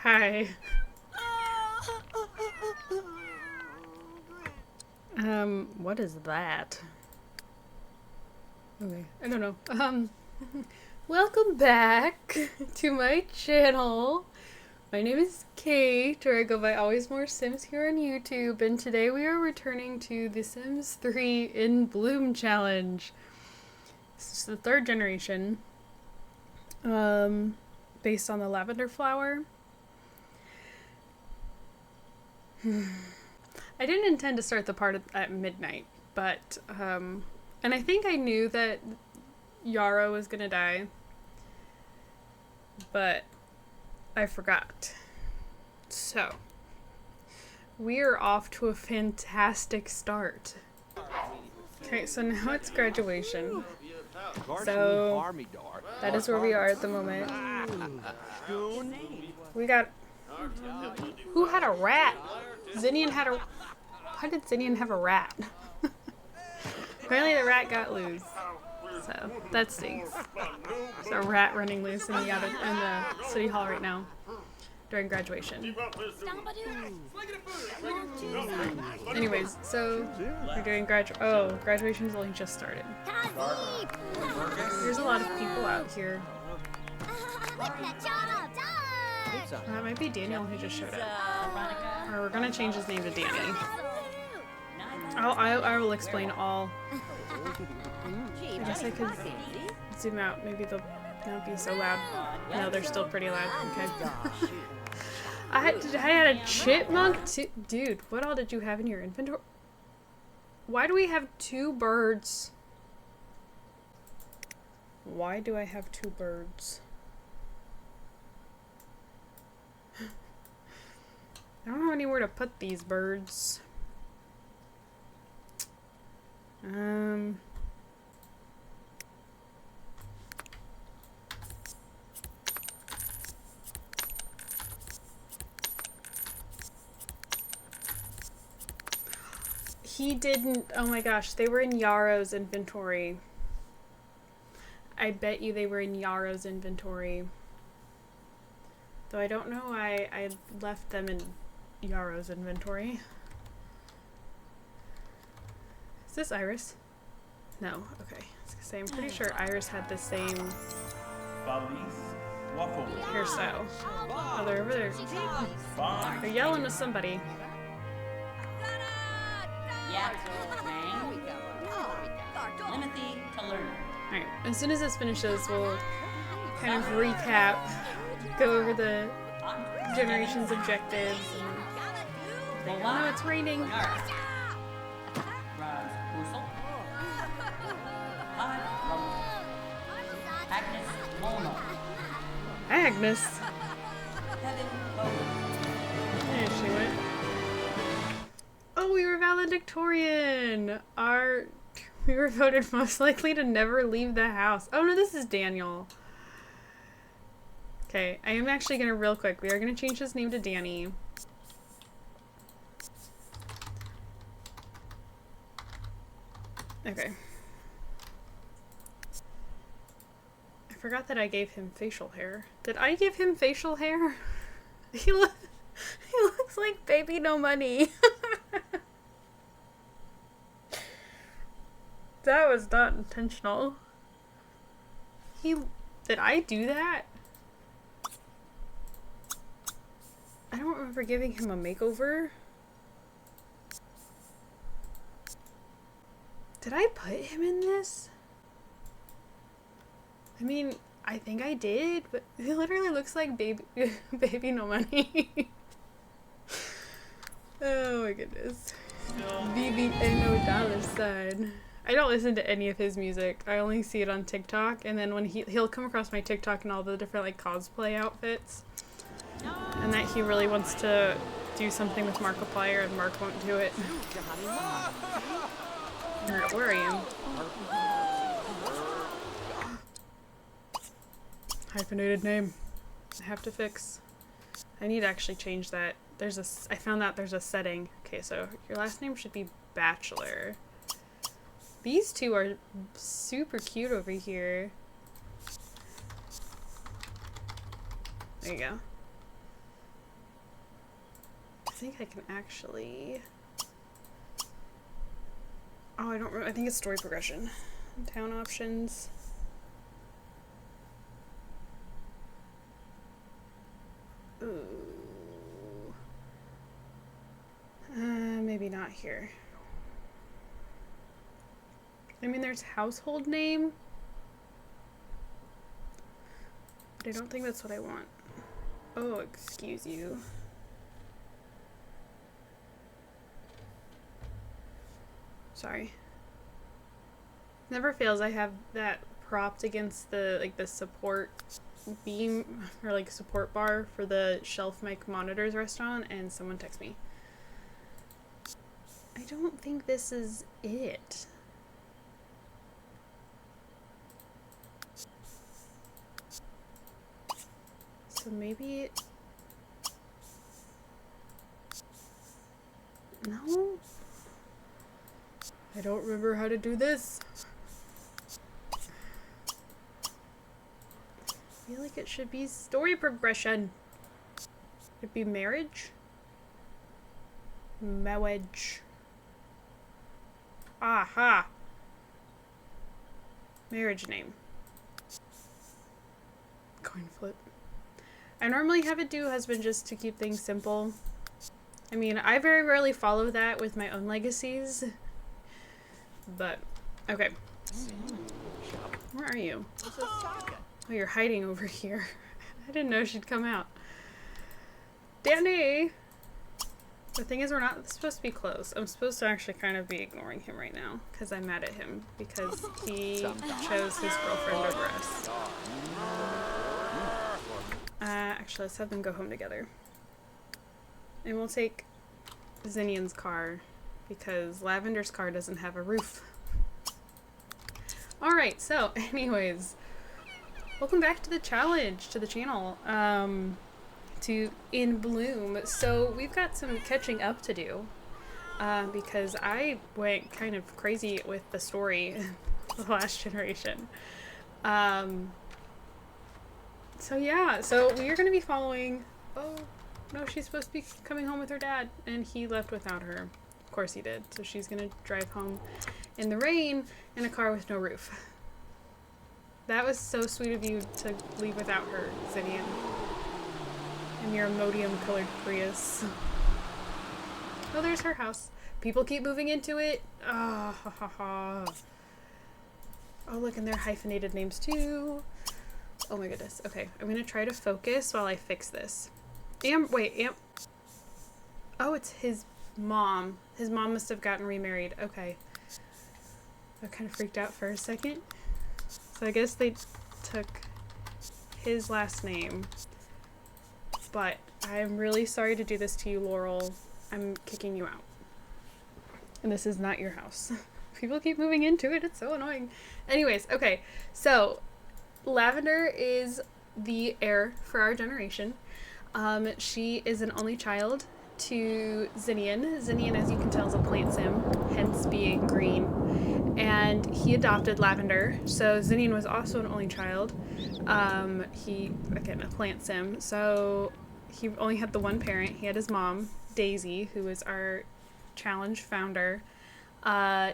Hi. What is that? Okay, I don't know. Welcome back to my channel. My name is Kate, or I go by AlwaysMoreSims here on YouTube, and today we are returning to the Sims 3 in Bloom challenge. This is the third generation, based on the lavender flower. I didn't intend to start the part at midnight, but, and I think I knew that Yarrow was gonna die, but I forgot. So, we are off to a fantastic start. Okay, so now it's graduation. So, that is where we are at the moment. We got... Who had a rat? Zinnian had a... Why did Zinnian have a rat? Apparently the rat got loose. So, that stinks. There's a rat running loose in the city hall right now during graduation. Anyways, so we're doing graduation has only just started. There's a lot of people out here. That might be Daniel who just showed up. Or we're gonna change his name to Danny. I will explain all. I guess I could zoom out. Maybe they'll not be so loud. No, they're still pretty loud. Okay. I had a chipmunk too. Dude, what all did you have in your inventory? Why do we have 2 birds? Why do I have 2 birds? I don't know anywhere to put these birds. He didn't. Oh my gosh, they were in Yarrow's inventory. I bet you they were in Yarrow's inventory. Though I don't know why I left them in Yarrow's inventory. Is this Iris? No. Okay. I was gonna say, I'm pretty sure Iris had the same hairstyle. Oh, they're over there. They're yelling at somebody. Alright, as soon as this finishes, we'll kind of recap, go over the generation's objectives, and oh no, it's raining. Agnes? There she went. Oh, we were valedictorian! We were voted most likely to never leave the house. Oh no, this is Daniel. Okay, I am actually gonna real quick. We are gonna change his name to Danny. Okay. I forgot that I gave him facial hair. Did I give him facial hair? He looks like baby no money. That was not intentional. Did I do that? I don't remember giving him a makeover. Did I put him in this? I mean, I think I did, but he literally looks like baby no money. Oh my goodness. $BBNO. I don't listen to any of his music. I only see it on TikTok, and then when he'll come across my TikTok and all the different like cosplay outfits, and that he really wants to do something with Markiplier, and Mark won't do it. Alright, where are you? Hyphenated name. I have to fix. I need to actually change that. I found out there's a setting. Okay, so your last name should be Bachelor. These two are super cute over here. There you go. I think I can actually... Oh, I don't remember. I think it's story progression. Town options. Ooh. Maybe not here. I mean, there's household name, but I don't think that's what I want. Oh, excuse you. Sorry. Never fails, I have that propped against the, like, the support beam, or like support bar for the Shelf Mic Monitors restaurant, and someone texts me. I don't think this is it. So maybe... No? I don't remember how to do this. I feel like it should be story progression. It'd be marriage? Marriage. Aha! Marriage name. Coin flip. I normally have it do husband just to keep things simple. I mean, I very rarely follow that with my own legacies. But, okay. Where are you? Oh, you're hiding over here. I didn't know she'd come out. Danny! The thing is, we're not supposed to be close. I'm supposed to actually kind of be ignoring him right now, because I'm mad at him, because he chose his girlfriend over us. Actually, let's have them go home together. And we'll take Zinnian's car, because Lavender's car doesn't have a roof. Alright, so, anyways, welcome back to the challenge, to the channel, to In Bloom. So, we've got some catching up to do, because I went kind of crazy with the story the last generation. So yeah, so we are going to be following... Oh, no, she's supposed to be coming home with her dad, and he left without her. Of course he did. So she's going to drive home in the rain in a car with no roof. That was so sweet of you to leave without her, Zinnian. In your Imodium-colored Prius. Oh, there's her house. People keep moving into it. Ah, ha, ha, ha. Oh, look, and they're hyphenated names too. Oh my goodness. Okay, I'm gonna try to focus while I fix this. Oh, it's his mom. His mom must have gotten remarried. Okay. I kind of freaked out for a second. So I guess they took his last name. But I'm really sorry to do this to you, Laurel. I'm kicking you out. And this is not your house. People keep moving into it. It's so annoying. Anyways, okay. So... Lavender is the heir for our generation. She is an only child to Zinnian. Zinnian, as you can tell, is a plant sim, hence being green. And he adopted Lavender. So Zinnian was also an only child. Again, a plant sim. So he only had the one parent. He had his mom, Daisy, who was our challenge founder.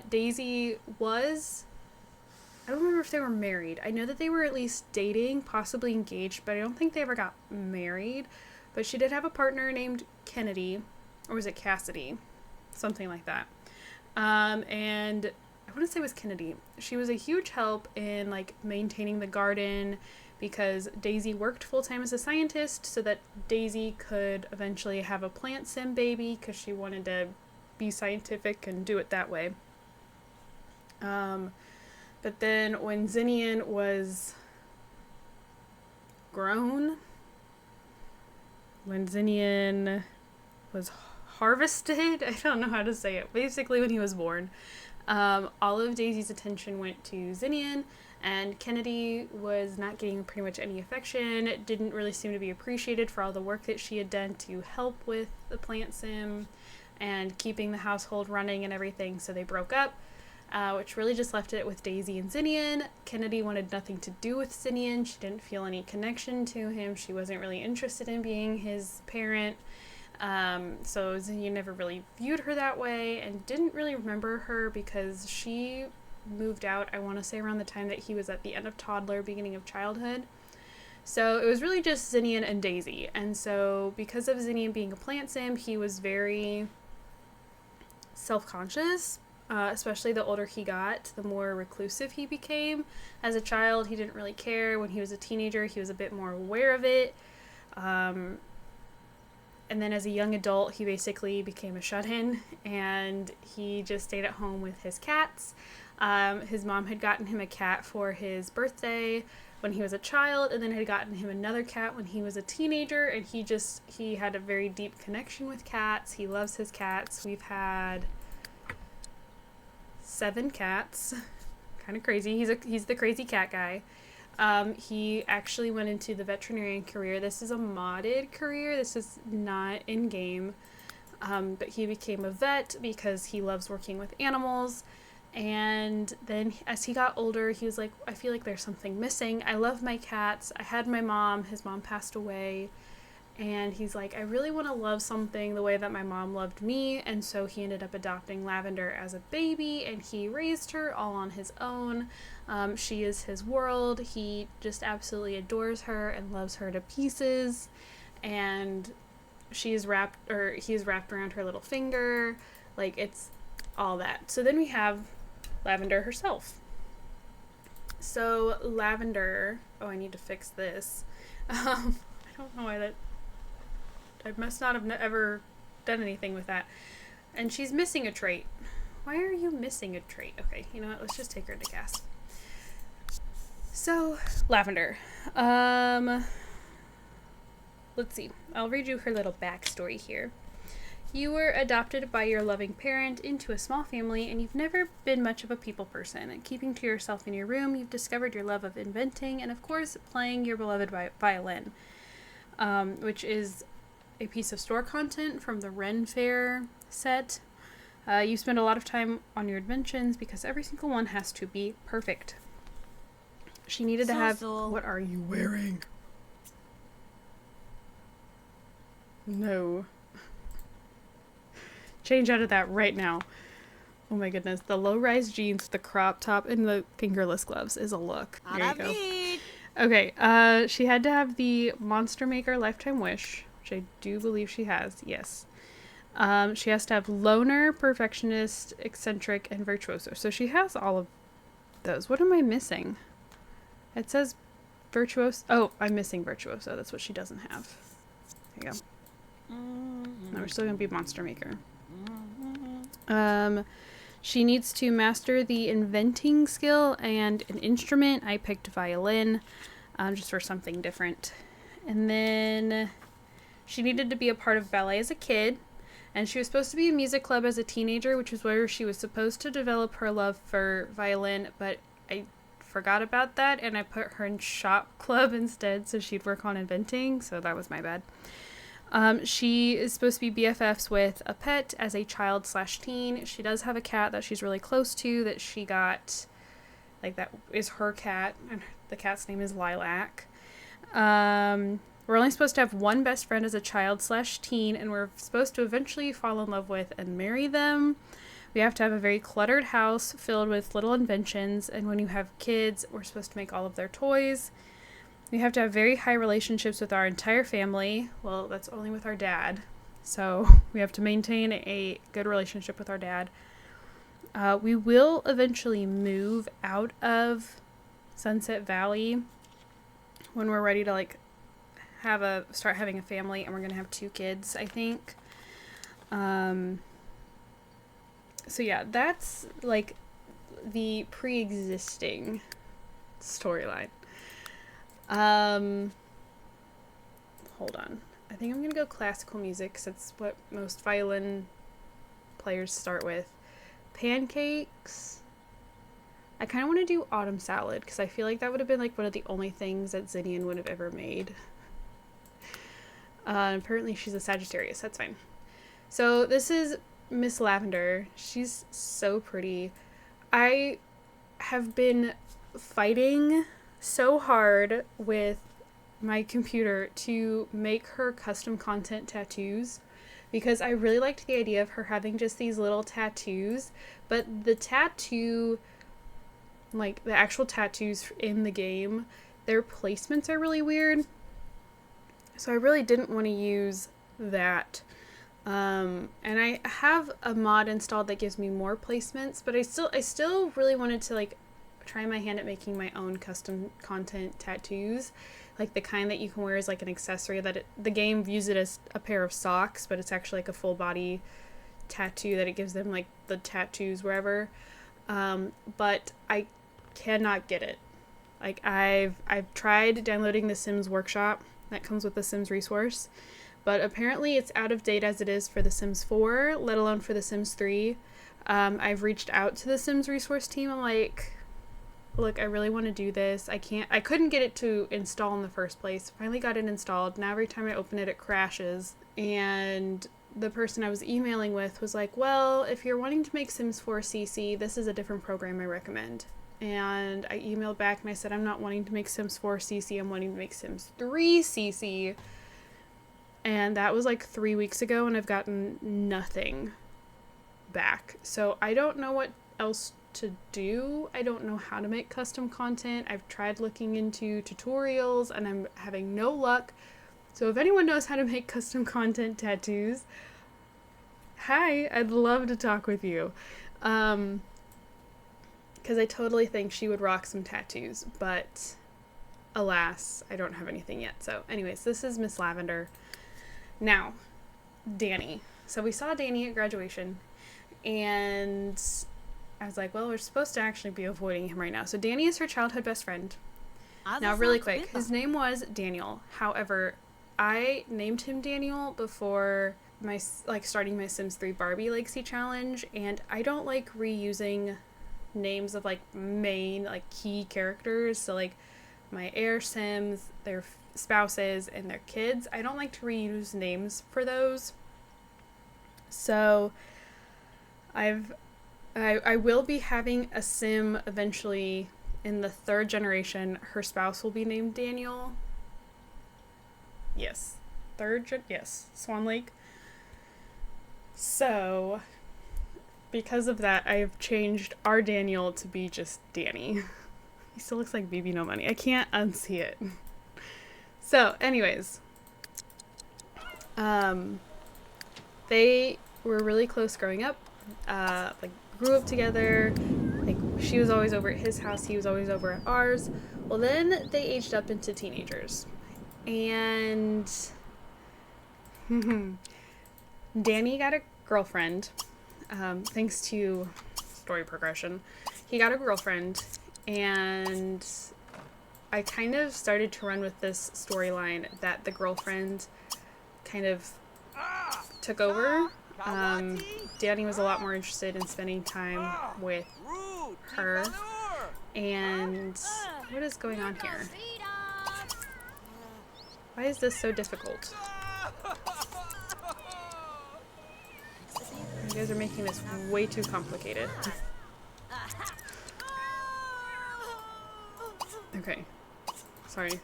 Daisy was... I don't remember if they were married. I know that they were at least dating, possibly engaged, but I don't think they ever got married. But she did have a partner named Kennedy, or was it Cassidy? Something like that. And I want to say it was Kennedy. She was a huge help in like maintaining the garden because Daisy worked full-time as a scientist so that Daisy could eventually have a plant sim baby because she wanted to be scientific and do it that way. But then when Zinnian was grown, when Zinnian was harvested, I don't know how to say it, basically when he was born, all of Daisy's attention went to Zinnian, and Kennedy was not getting pretty much any affection, didn't really seem to be appreciated for all the work that she had done to help with the plant sim and keeping the household running and everything, so they broke up, which really just left it with Daisy and Zinnian. Kennedy wanted nothing to do with Zinnian. She didn't feel any connection to him. She wasn't really interested in being his parent. So Zinnian never really viewed her that way and didn't really remember her because she moved out, I want to say around the time that he was at the end of toddler, beginning of childhood. So it was really just Zinnian and Daisy. And so because of Zinnian being a plant sim, he was very self-conscious, especially the older he got, the more reclusive he became. As a child, he didn't really care. When he was a teenager, he was a bit more aware of it. And then as a young adult, he basically became a shut-in, and he just stayed at home with his cats. His mom had gotten him a cat for his birthday when he was a child, and then had gotten him another cat when he was a teenager, and he had a very deep connection with cats. He loves his cats. We've had 7 cats. Kind of crazy. He's the crazy cat guy. He actually went into the veterinarian career. This is a modded career. This is not in-game. But he became a vet because he loves working with animals. And then as he got older, he was like, I feel like there's something missing. I love my cats. I had my mom. His mom passed away. And he's like, I really want to love something the way that my mom loved me. And so he ended up adopting Lavender as a baby, and he raised her all on his own. She is his world. He just absolutely adores her and loves her to pieces. And he is wrapped around her little finger. Like, it's all that. So then we have Lavender herself. So Lavender, I need to fix this. I don't know why I must not have ever done anything with that. And she's missing a trait. Why are you missing a trait? Okay, you know what? Let's just take her to cast. So, Lavender. Let's see. I'll read you her little backstory here. You were adopted by your loving parent into a small family, and you've never been much of a people person. Keeping to yourself in your room, you've discovered your love of inventing and, of course, playing your beloved violin, which is a piece of store content from the Ren Fair set. You spend a lot of time on your inventions because every single one has to be perfect. She needed to have... What are you wearing? No. Change out of that right now. Oh my goodness. The low-rise jeans, the crop top, and the fingerless gloves is a look. There you go. Okay, she had to have the Monster Maker Lifetime Wish, which I do believe she has, yes. She has to have Loner, Perfectionist, Eccentric, and Virtuoso. So she has all of those. What am I missing? It says Virtuoso. Oh, I'm missing Virtuoso. That's what she doesn't have. There you go. No, we're still going to be Monster Maker. She needs to master the inventing skill and an instrument. I picked violin, just for something different. And then she needed to be a part of ballet as a kid. And she was supposed to be a music club as a teenager, which is where she was supposed to develop her love for violin, but I forgot about that, and I put her in shop club instead, so she'd work on inventing, so that was my bad. She is supposed to be BFFs with a pet as a child/teen. She does have a cat that she's really close to that she got, like, that is her cat, and the cat's name is Lilac. We're only supposed to have one best friend as a child/teen, and we're supposed to eventually fall in love with and marry them. We have to have a very cluttered house filled with little inventions, and when you have kids, we're supposed to make all of their toys. We have to have very high relationships with our entire family. Well, that's only with our dad. So we have to maintain a good relationship with our dad. We will eventually move out of Sunset Valley when we're ready to, like, start having a family, and we're going to have 2 kids, I think. So yeah, that's like the pre-existing storyline. Hold on. I think I'm gonna go classical music because that's what most violin players start with. Pancakes. I kind of want to do autumn salad because I feel like that would have been like one of the only things that Zinnian would have ever made. Apparently she's a Sagittarius. That's fine. So this is Miss Lavender. She's so pretty. I have been fighting so hard with my computer to make her custom content tattoos because I really liked the idea of her having just these little tattoos, but the tattoo, like the actual tattoos in the game, their placements are really weird. So I really didn't want to use that. And I have a mod installed that gives me more placements, but I still really wanted to like try my hand at making my own custom content tattoos, like the kind that you can wear as like an accessory. The game views it as a pair of socks, but it's actually like a full body tattoo that it gives them like the tattoos wherever. But I cannot get it. Like I've tried downloading the Sims Workshop that comes with the Sims resource, but apparently it's out of date as it is for the Sims 4, let alone for the Sims 3. I've reached out to the Sims resource team. I'm like, look, I really want to do this. I couldn't get it to install in the first place. Finally got it installed. Now every time I open it, it crashes. And the person I was emailing with was like, well, if you're wanting to make Sims 4 CC, this is a different program I recommend. And I emailed back and I said, I'm not wanting to make Sims 4 CC. I'm wanting to make Sims 3 CC. And that was like 3 weeks ago, and I've gotten nothing back. So I don't know what else to do. I don't know how to make custom content. I've tried looking into tutorials, and I'm having no luck. So if anyone knows how to make custom content tattoos, hi, I'd love to talk with you. Because I totally think she would rock some tattoos, but alas, I don't have anything yet. So anyways, this is Miss Lavender. Now, Danny. So we saw Danny at graduation, and I was like, well, we're supposed to actually be avoiding him right now. So Danny is her childhood best friend. Now, really quick, his name was Daniel. However, I named him Daniel before my starting my Sims 3 Barbie Legacy challenge, and I don't like reusing names of like main like key characters. So like my heir Sims, their spouses, and their kids. I don't like to reuse names for those. So I will be having a Sim eventually in the 3rd generation. Her spouse will be named Daniel. Yes. Yes. Swan Lake. So because of that, I've changed our Daniel to be just Danny. He still looks like BB No Money. I can't unsee it. So, anyways, they were really close growing up, like grew up together, like she was always over at his house, he was always over at ours. Well, then they aged up into teenagers, and Danny got a girlfriend, thanks to story progression. He got a girlfriend, and I kind of started to run with this storyline that the girlfriend kind of took over. Danny was a lot more interested in spending time with her. And what is going on here? Why is this so difficult? You guys are making this way too complicated. Okay. Sorry.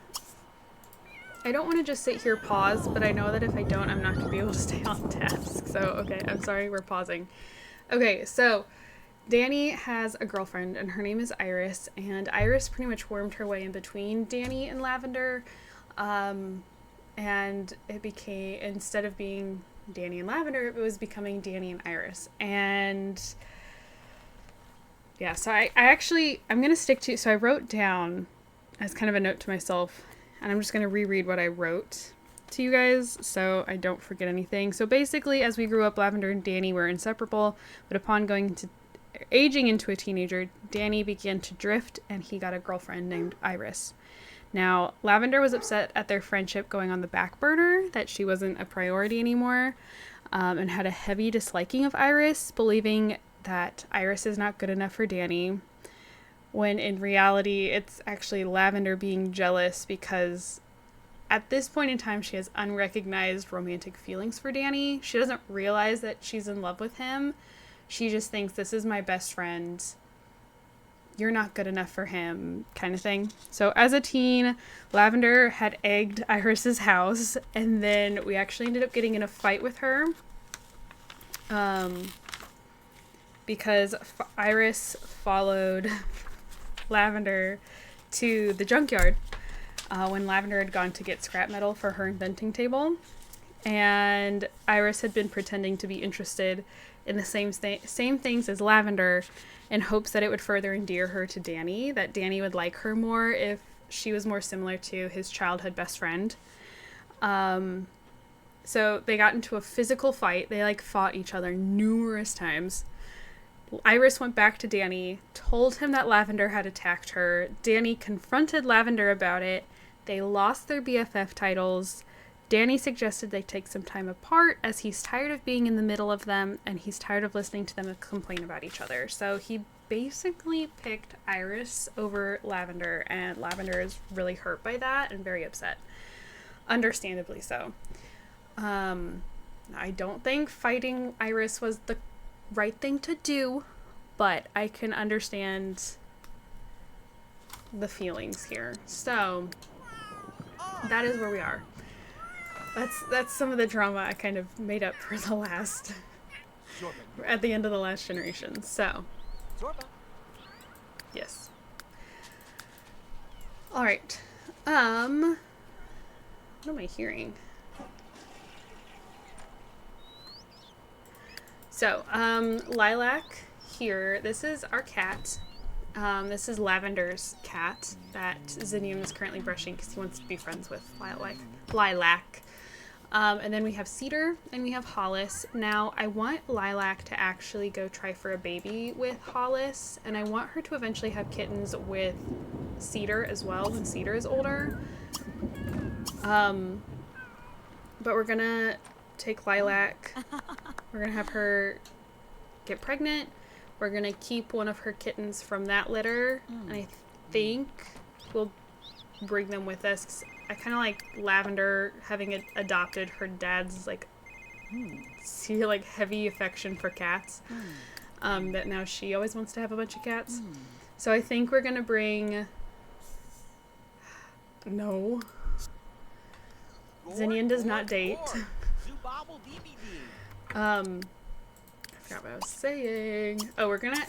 I don't want to just sit here pause, but I know that if I don't, I'm not going to be able to stay on task. So, okay, I'm sorry, we're pausing. Okay, so Danny has a girlfriend, and her name is Iris, and Iris pretty much wormed her way in between Danny and Lavender, and it became, instead of being Danny and Lavender, it was becoming Danny and Iris, and yeah, so I'm going to stick to, so I wrote down as kind of a note to myself, and I'm just going to reread what I wrote. to you guys so I don't forget anything. So basically, as we grew up, Lavender and Danny were inseparable, but upon aging into a teenager, Danny began to drift and he got a girlfriend named Iris. Now, Lavender was upset at their friendship going on the back burner, that she wasn't a priority anymore, and had a heavy disliking of Iris, believing that Iris is not good enough for Danny, when in reality it's actually Lavender being jealous because at this point in time she has unrecognized romantic feelings for Danny. She doesn't realize that she's in love with him. She just thinks, this is my best friend, you're not good enough for him, kind of thing. So as a teen, Lavender had egged Iris's house, and then we actually ended up getting in a fight with her because Iris followed Lavender to the junkyard when Lavender had gone to get scrap metal for her inventing table, and Iris had been pretending to be interested in the same things as Lavender in hopes that it would further endear her to Danny, that Danny would like her more if she was more similar to his childhood best friend. So they got into a physical fight. They fought each other numerous times. Iris went back to Danny, told him that Lavender had attacked her. Danny confronted Lavender about it. They lost their BFF titles. Danny suggested they take some time apart as he's tired of being in the middle of them and he's tired of listening to them complain about each other. So he basically picked Iris over Lavender, and Lavender is really hurt by that and very upset. Understandably so. I don't think fighting Iris was the right thing to do, but I can understand the feelings here. So that is where we are. That's some of the drama I kind of made up for the last at the end of the last generation. So yes. All right. What am I hearing? So, Lilac here, this is our cat. This is Lavender's cat that Zinnian is currently brushing because he wants to be friends with Lilac. And then we have Cedar and we have Hollis. Now, I want Lilac to actually go try for a baby with Hollis, and I want her to eventually have kittens with Cedar as well when Cedar is older. But we're gonna take Lilac. We're gonna have her get pregnant. We're gonna keep one of her kittens from that litter, and I think we'll bring them with us. 'Cause I kind of like Lavender having adopted her dad's heavy affection for cats. That now she always wants to have a bunch of cats. So I think we're gonna bring. No. Zinnian does not date. I forgot what I was saying. Oh, we're gonna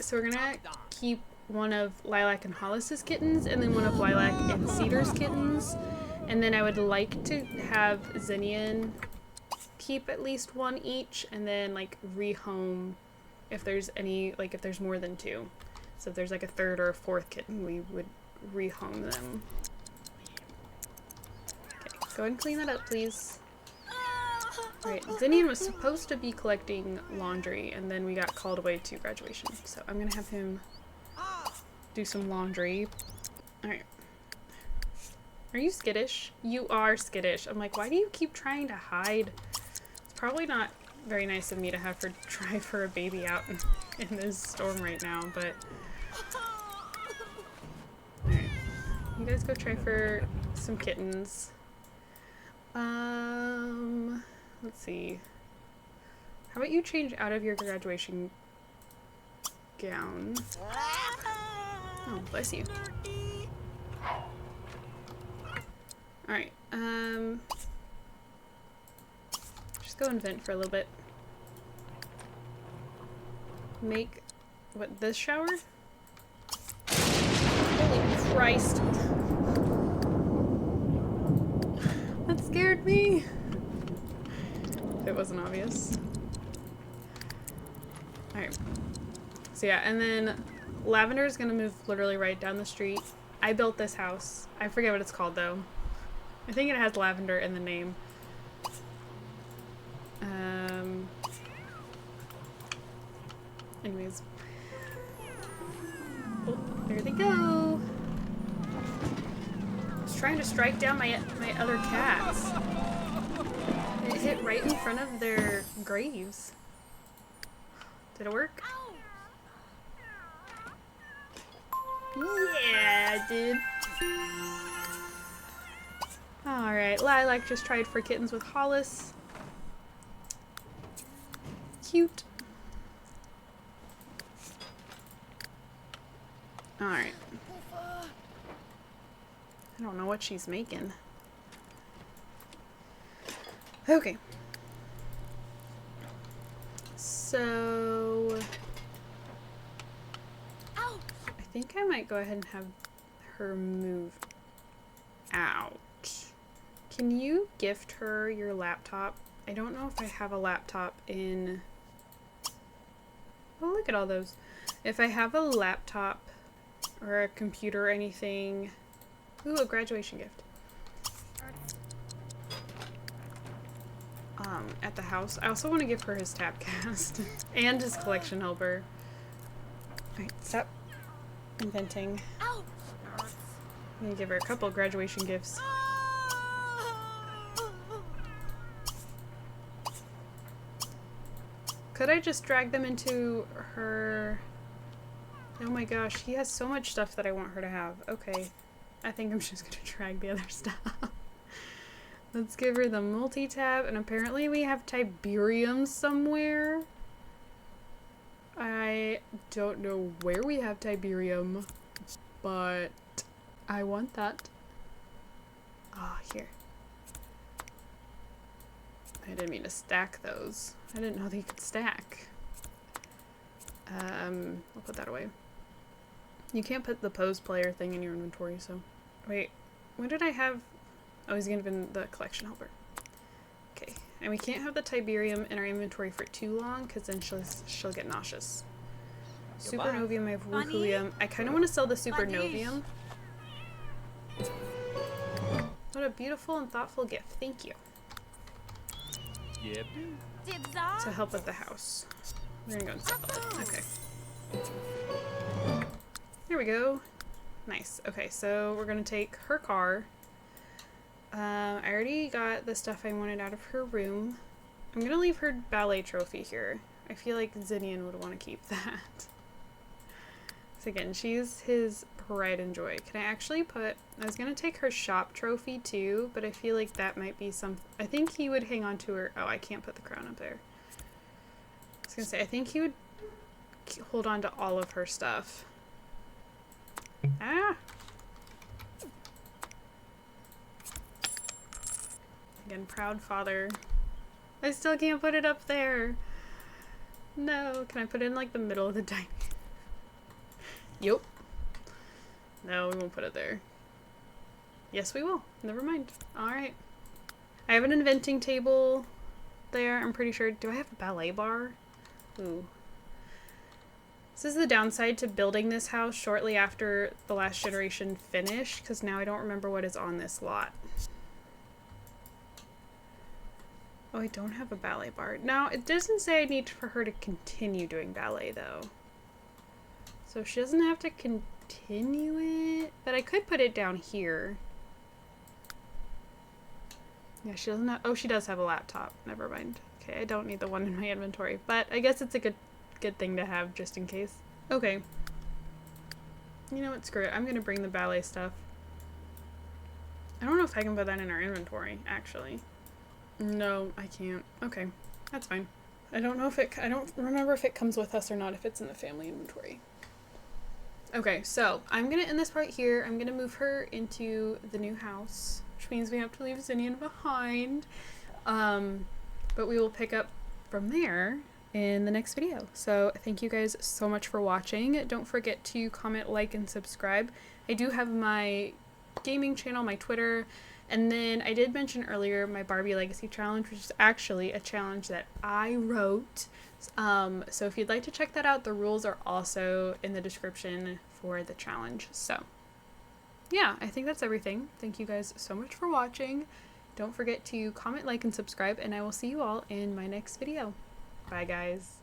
keep one of Lilac and Hollis's kittens, and then one of Lilac and Cedar's kittens, and then I would like to have Zinnian keep at least one each, and then rehome if there's any, if there's more than two. So if there's a third or a fourth kitten, we would rehome them. Okay, go ahead and clean that up, please. Alright, Zinnian was supposed to be collecting laundry, and then we got called away to graduation. So I'm gonna have him do some laundry. Alright. Are you skittish? You are skittish. I'm like, why do you keep trying to hide? It's probably not very nice of me to have her try for a baby out in this storm right now, but... Alright. You guys go try for some kittens. Let's see. How about you change out of your graduation gown? Oh, bless you. Alright, just go and vent for a little bit. Make, this shower? Holy Christ. That scared me. If it wasn't obvious. Alright. So yeah, and then Lavender is gonna move literally right down the street. I built this house. I forget what it's called though. I think it has Lavender in the name. Anyways. Oh, there they go. I was trying to strike down my other cats. It hit right in front of their graves. Did it work? Yeah, it did. Alright, Lilac just tried for kittens with Hollis. Cute. Alright. I don't know what she's making. Okay. So I think I might go ahead and have her move out. Can you gift her your laptop? I don't know if I have a laptop in... Oh, look at all those. If I have a laptop or a computer or anything... Ooh, a graduation gift. At the house. I also want to give her his Tapcast and his collection helper. Alright, stop inventing. I'm gonna give her a couple graduation gifts. Could I just drag them into her... Oh my gosh, he has so much stuff that I want her to have. Okay, I think I'm just gonna drag the other stuff. Let's give her the multi-tab, and apparently we have Tiberium somewhere. I don't know where we have Tiberium, but I want that. Ah, here. I didn't mean to stack those. I didn't know they could stack. I'll put that away. You can't put the pose player thing in your inventory, so... Wait, what did I have? Oh, he's gonna be the collection helper. Okay, and we can't have the Tiberium in our inventory for too long, because then she'll get nauseous. Supernovium, I have Wukulium. I kind of want to sell the Supernovium. What a beautiful and thoughtful gift. Thank you. Yep. To help with the house. We're gonna go and sell it. Okay. Here we go. Nice. Okay, so we're gonna take her car. I already got the stuff I wanted out of her room. I'm gonna leave her ballet trophy here. I feel like Zinnian would want to keep that. So again, she's his pride and joy. Can I actually put... I was gonna take her shop trophy too, but I feel like that might be some... I think he would hang on to her... Oh, I can't put the crown up there. I was gonna say, I think he would hold on to all of her stuff. Ah! Again, proud father. I still can't put it up there. No, can I put it in like the middle of the dining? Yup. No, we won't put it there. Yes, we will. Never mind. Alright. I have an inventing table there, I'm pretty sure. Do I have a ballet bar? Ooh. This is the downside to building this house shortly after the last generation finished, because now I don't remember what is on this lot. Oh, I don't have a ballet bar. Now, it doesn't say I need for her to continue doing ballet, though. So she doesn't have to continue it, but I could put it down here. Yeah, she doesn't have... Oh, she does have a laptop. Never mind. Okay, I don't need the one in my inventory, but I guess it's a good thing to have just in case. Okay. You know what? Screw it. I'm gonna bring the ballet stuff. I don't know if I can put that in our inventory, actually. No, I can't. Okay, that's fine. I don't know if it... I don't remember if it comes with us or not, if it's in the family inventory. Okay, so I'm gonna end this part here. I'm gonna move her into the new house, which means we have to leave Zinnian behind. But we will pick up from there in the next video. So thank you guys so much for watching. Don't forget to comment, like, and subscribe. I do have my gaming channel, my Twitter, and then I did mention earlier my Barbie Legacy Challenge, which is actually a challenge that I wrote. So if you'd like to check that out, the rules are also in the description for the challenge. So yeah, I think that's everything. Thank you guys so much for watching. Don't forget to comment, like, and subscribe, and I will see you all in my next video. Bye, guys.